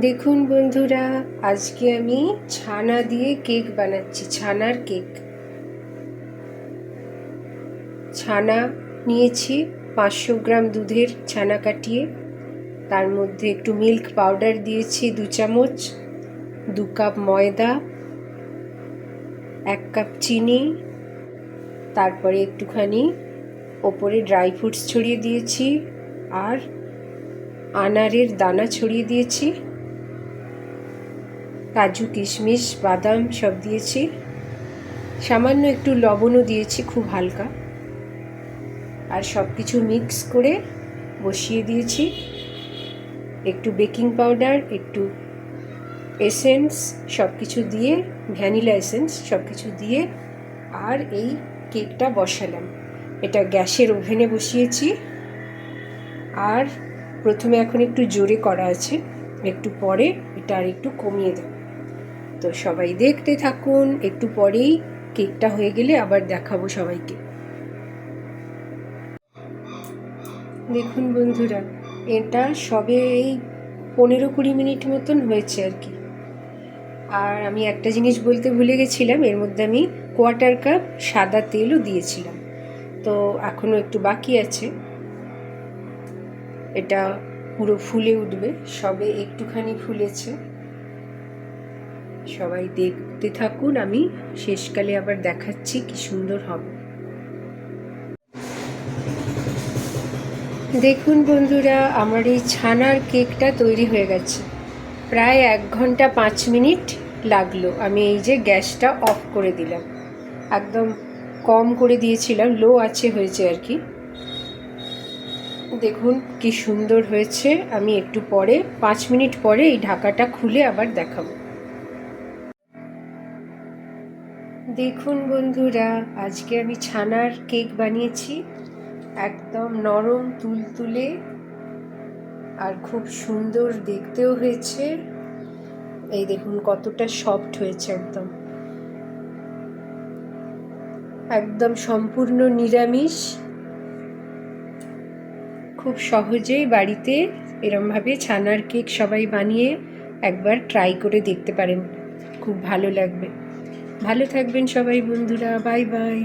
দেখুন বন্ধুরা, আজকে আমি ছানা দিয়ে কেক বানাচ্ছি। ছানার কেক। ছানা নিয়েছি 500 গ্রাম দুধের ছানা কাটিয়ে, তার মধ্যে একটু মিল্ক পাউডার দিয়েছি 2 চামচ, 2 কাপ ময়দা, 1 কাপ চিনি, তারপরে একটুখানি ওপরে ড্রাই ফ্রুটস ছড়িয়ে দিয়েছি আর আনারের দানা ছড়িয়ে দিয়েছি, কাজু কিশমিশ বাদাম সব দিয়েছি, সামান্য একটু লবণও দিয়েছি, খুব হালকা। আর সব কিছু মিক্স করে বসিয়ে দিয়েছি। একটু বেকিং পাউডার, একটু এসেন্স সব কিছু দিয়ে, ভ্যানিলা এসেন্স সব কিছু দিয়ে আর এই কেকটা বসালাম। এটা গ্যাসের ওভেনে বসিয়েছি। আর প্রথমে এখন একটু জোরে করা আছে, একটু পরে এটা আর একটু কমিয়ে দেব। তো সবাই দেখতে থাকুন, একটু পরেই কেকটা হয়ে গেলে আবার দেখাবো সবাইকে। দেখুন বন্ধুরা, এটা সবে এই 15-20 মিনিট মতন হয়েছে আর কি। আর আমি একটা জিনিস বলতে ভুলে গেছিলাম, এর মধ্যে আমি 1/4 কাপ সাদা তেলও দিয়েছিলাম। তো এখনও একটু বাকি আছে, এটা পুরো ফুলে উঠবে। সবে একটুখানি ফুলেছে। সবাই দেখতে থাকুন, আমি শেষকালে আবার দেখাচ্ছি কি সুন্দর হবে। দেখুন বন্ধুরা, আমার এই ছানার কেকটা তৈরি হয়ে গেছে। প্রায় 1 ঘন্টা 5 মিনিট লাগলো। আমি এই যে গ্যাসটা অফ করে দিলাম, একদম কম করে দিয়েছিলাম, লো আছে হয়েছে আর কি। দেখুন কি সুন্দর হয়েছে। আমি একটু পরে 5 মিনিট পরে এই ঢাকাটা খুলে আবার দেখাবো। দেখুন বন্ধুরা, আজকে আমি ছানার কেক বানিয়েছি, একদম নরম তুলতুলে আর খুব সুন্দর দেখতেও হয়েছে। এই দেখুন কতটা সফট হয়েছে, একদম একদম সম্পূর্ণ নিরামিষ। খুব সহজেই বাড়িতে এরমভাবে ছানার কেক সবাই বানিয়ে একবার ট্রাই করে দেখতে পারেন, খুব ভালো লাগবে। ভালো থাকবেন সবাই বন্ধুরা, বাই বাই।